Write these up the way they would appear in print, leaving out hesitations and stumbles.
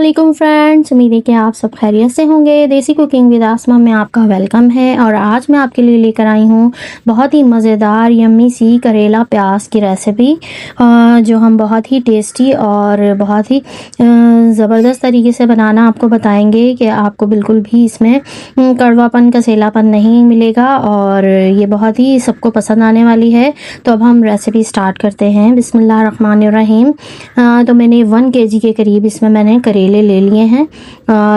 अस्सलामुअलैकुम फ्रेंड्स, उम्मीद है कि आप सब खैरियत से होंगे। देसी कुकिंग विद आसमा में आपका वेलकम है। और आज मैं आपके लिए लेकर आई हूँ बहुत ही मज़ेदार यम्मी सी करेला प्याज की रेसिपी, जो हम बहुत ही टेस्टी और बहुत ही ज़बरदस्त तरीके से बनाना आपको बताएंगे कि आपको बिल्कुल भी इसमें कड़वापन कसेलापन नहीं मिलेगा और ये बहुत ही सबको पसंद आने वाली है। तो अब हम रेसिपी स्टार्ट करते हैं। बिस्मिल्लाहिर्रहमानिर्रहीम। तो मैंने 1 केजी के करीब इसमें मैंने करेले ले लिए हैं।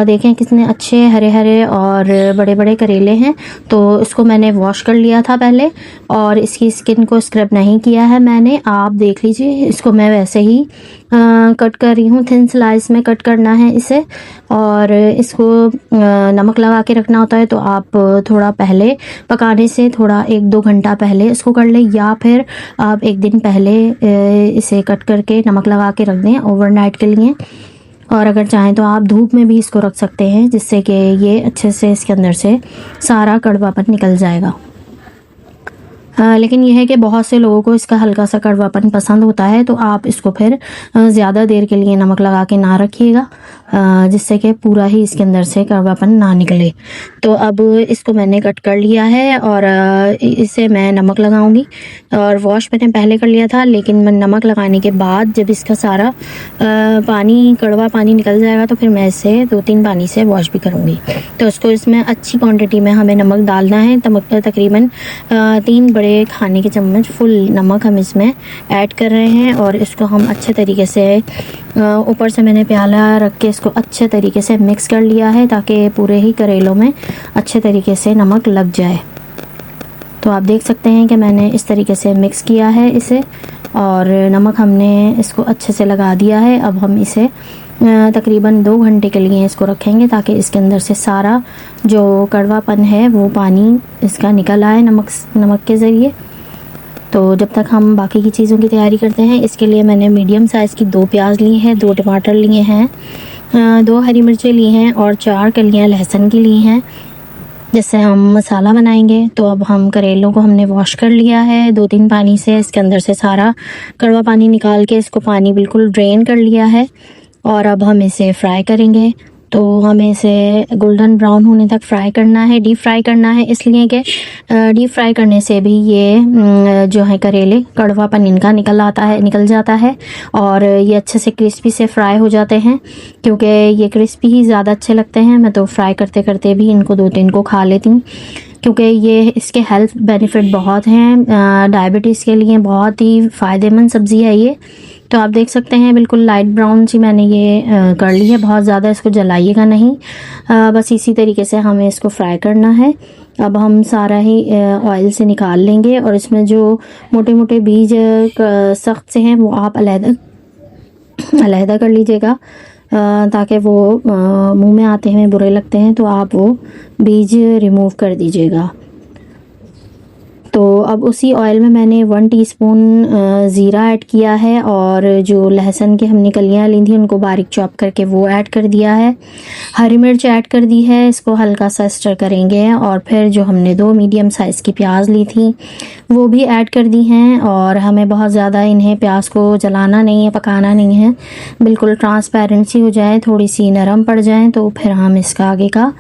देखें कितने अच्छे हरे हरे और बड़े बड़े करेले हैं। तो इसको मैंने वॉश कर लिया था पहले और इसकी स्किन को स्क्रब नहीं किया है मैंने। आप देख लीजिए, इसको मैं वैसे ही कट कर रही हूँ। थिन स्लाइस में कट करना है इसे। और इसको नमक लगा के रखना होता है, तो आप थोड़ा पहले पकाने से थोड़ा 1-2 घंटा पहले इसको कर लें, या फिर आप 1 दिन पहले इसे कट करके नमक लगा के रख दें ओवरनाइट के लिए। और अगर चाहें तो आप धूप में भी इसको रख सकते हैं, जिससे कि ये अच्छे से इसके अंदर से सारा कड़वापन निकल जाएगा। लेकिन यह है कि बहुत से लोगों को इसका हल्का सा कड़वापन पसंद होता है, तो आप इसको फिर ज़्यादा देर के लिए नमक लगा के ना रखिएगा, जिससे कि पूरा ही इसके अंदर से कड़वापन ना निकले। तो अब इसको मैंने कट कर लिया है और इसे मैं नमक लगाऊंगी। और वॉश मैंने पहले कर लिया था, लेकिन मैं नमक लगाने के बाद जब इसका सारा पानी कड़वा पानी निकल जाएगा तो फिर मैं इसे 2-3 पानी से वॉश भी करूँगी। तो इसको इसमें अच्छी क्वान्टिटी में हमें नमक डालना है। तकरीबन 3 बड़े खाने के चम्मच फुल नमक हम इसमें ऐड कर रहे हैं। और इसको हम अच्छे तरीके से ऊपर से मैंने प्याला रख के इसको अच्छे तरीके से मिक्स कर लिया है, ताकि पूरे ही करेलों में अच्छे तरीके से नमक लग जाए। तो आप देख सकते हैं कि मैंने इस तरीके से मिक्स किया है इसे, और नमक हमने इसको अच्छे से लगा दिया है। अब हम इसे तकरीबन 2 घंटे के लिए इसको रखेंगे, ताकि इसके अंदर से सारा जो कड़वापन है वो पानी इसका निकल आए नमक के ज़रिए। तो जब तक हम बाकी की चीज़ों की तैयारी करते हैं, इसके लिए मैंने मीडियम साइज़ की 2 प्याज ली हैं, 2 टमाटर लिए हैं, 2 हरी मिर्चें ली हैं और 4 कलियां लहसुन की ली हैं, जिससे हम मसाला बनाएंगे। तो अब हम करेलों को हमने वॉश कर लिया है 2-3 पानी से। इसके अंदर से सारा कड़वा पानी निकाल के इसको पानी बिल्कुल ड्रेन कर लिया है। और अब हम इसे फ्राई करेंगे। तो हमें इसे गोल्डन ब्राउन होने तक फ्राई करना है, डीप फ्राई करना है, इसलिए कि डीप फ्राई करने से भी ये जो है करेले कड़वापन इनका निकल जाता है और ये अच्छे से क्रिस्पी से फ्राई हो जाते हैं, क्योंकि ये क्रिस्पी ही ज़्यादा अच्छे लगते हैं। मैं तो फ्राई करते करते भी इनको 2-3 को खा लेती हूँ, क्योंकि ये इसके हेल्थ बेनिफिट बहुत हैं। डायबिटीज़ के लिए बहुत ही फ़ायदेमंद सब्ज़ी है ये। तो आप देख सकते हैं बिल्कुल लाइट ब्राउन सी मैंने ये कर ली है। बहुत ज़्यादा इसको जलाइएगा नहीं, बस इसी तरीके से हमें इसको फ्राई करना है। अब हम सारा ही ऑयल से निकाल लेंगे, और इसमें जो मोटे मोटे बीज सख्त से हैं वो आप अलहदा कर लीजिएगा, ताकि वो मुंह में आते हुए बुरे लगते हैं, तो आप वो बीज रिमूव कर दीजिएगा। तो अब उसी ऑयल में मैंने 1 टीस्पून ज़ीरा ऐड किया है, और जो लहसुन की हमने कलियां ली थी उनको बारीक चॉप करके वो ऐड कर दिया है। हरी मिर्च ऐड कर दी है। इसको हल्का सा स्टर करेंगे, और फिर जो हमने 2 मीडियम साइज़ की प्याज ली थी वो भी ऐड कर दी हैं। और हमें बहुत ज़्यादा इन्हें प्याज को जलाना नहीं है, पकाना नहीं है, बिल्कुल ट्रांसपेरेंसी हो जाए, थोड़ी सी नरम पड़ जाए, तो फिर हम इसका आगे का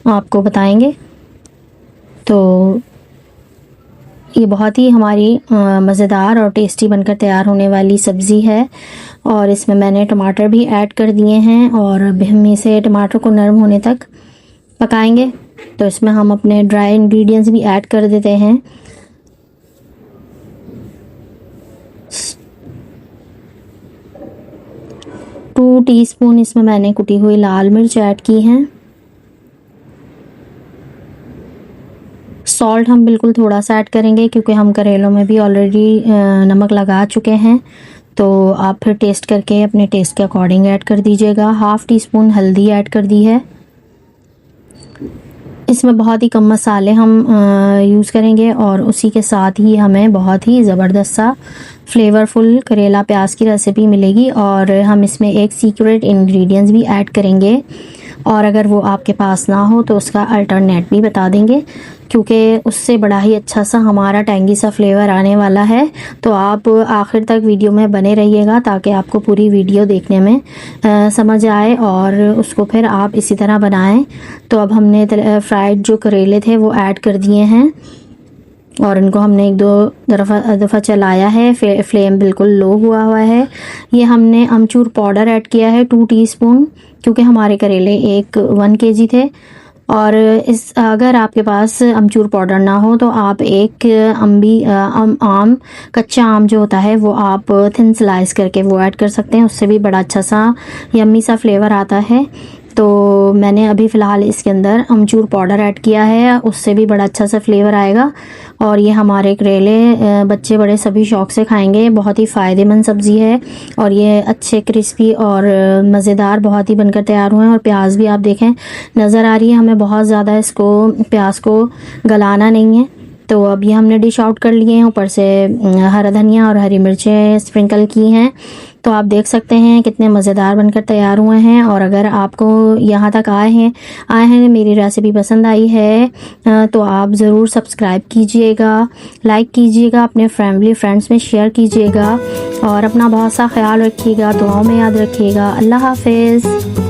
आपको बताएंगे। तो ये बहुत ही हमारी मज़ेदार और टेस्टी बनकर तैयार होने वाली सब्ज़ी है। और इसमें मैंने टमाटर भी ऐड कर दिए हैं, और हम इसे टमाटर को नरम होने तक पकाएंगे। तो इसमें हम अपने ड्राई इंग्रेडिएंट्स भी ऐड कर देते हैं। टू टीस्पून इसमें मैंने कुटी हुई लाल मिर्च ऐड की हैं। सॉल्ट हम बिल्कुल थोड़ा सा ऐड करेंगे, क्योंकि हम करेलों में भी ऑलरेडी नमक लगा चुके हैं। तो आप फिर टेस्ट करके अपने टेस्ट के अकॉर्डिंग ऐड कर दीजिएगा। 1/2 टीस्पून हल्दी ऐड कर दी है। इसमें बहुत ही कम मसाले हम यूज़ करेंगे, और उसी के साथ ही हमें बहुत ही ज़बरदस्त सा फ्लेवरफुल करेला प्याज की रेसिपी मिलेगी। और हम इसमें एक सीक्रेट इंग्रेडिएंट्स भी ऐड करेंगे, और अगर वो आपके पास ना हो तो उसका अल्टरनेट भी बता देंगे, क्योंकि उससे बड़ा ही अच्छा सा हमारा टैंगी सा फ्लेवर आने वाला है। तो आप आखिर तक वीडियो में बने रहिएगा ताकि आपको पूरी वीडियो देखने में समझ आए और उसको फिर आप इसी तरह बनाएं। तो अब हमने फ्राइड जो करेले थे वो ऐड कर दिए हैं और इनको हमने एक दो दफ़ा चलाया है। फ्लेम बिल्कुल लो हुआ है। ये हमने अमचूर पाउडर ऐड किया है 2 टीस्पून, क्योंकि हमारे करेले 1 kg थे। और इस अगर आपके पास अमचूर पाउडर ना हो तो आप एक आम कच्चा आम जो होता है वो आप थिन स्लाइस करके वो ऐड कर सकते हैं, उससे भी बड़ा अच्छा सा यम्मी सा फ्लेवर आता है। तो मैंने अभी फ़िलहाल इसके अंदर अमचूर पाउडर ऐड किया है, उससे भी बड़ा अच्छा सा फ्लेवर आएगा। और ये हमारे करेले बच्चे बड़े सभी शौक़ से खाएंगे। बहुत ही फ़ायदेमंद सब्ज़ी है और ये अच्छे क्रिस्पी और मज़ेदार बहुत ही बनकर तैयार हुए हैं। और प्याज भी आप देखें नज़र आ रही है, हमें बहुत ज़्यादा इसको प्याज को गलाना नहीं है। तो अब ये हमने डिश आउट कर लिए हैं, ऊपर से हरा धनिया और हरी मिर्चें स्प्रिंकल की हैं। तो आप देख सकते हैं कितने मज़ेदार बनकर तैयार हुए हैं। और अगर आपको यहाँ तक आए हैं मेरी रेसिपी पसंद आई है तो आप ज़रूर सब्सक्राइब कीजिएगा, लाइक कीजिएगा, अपने फैमिली फ्रेंड्स में शेयर कीजिएगा और अपना बहुत सा ख्याल रखिएगा, दुआओं में याद रखिएगा। अल्लाह हाफिज़।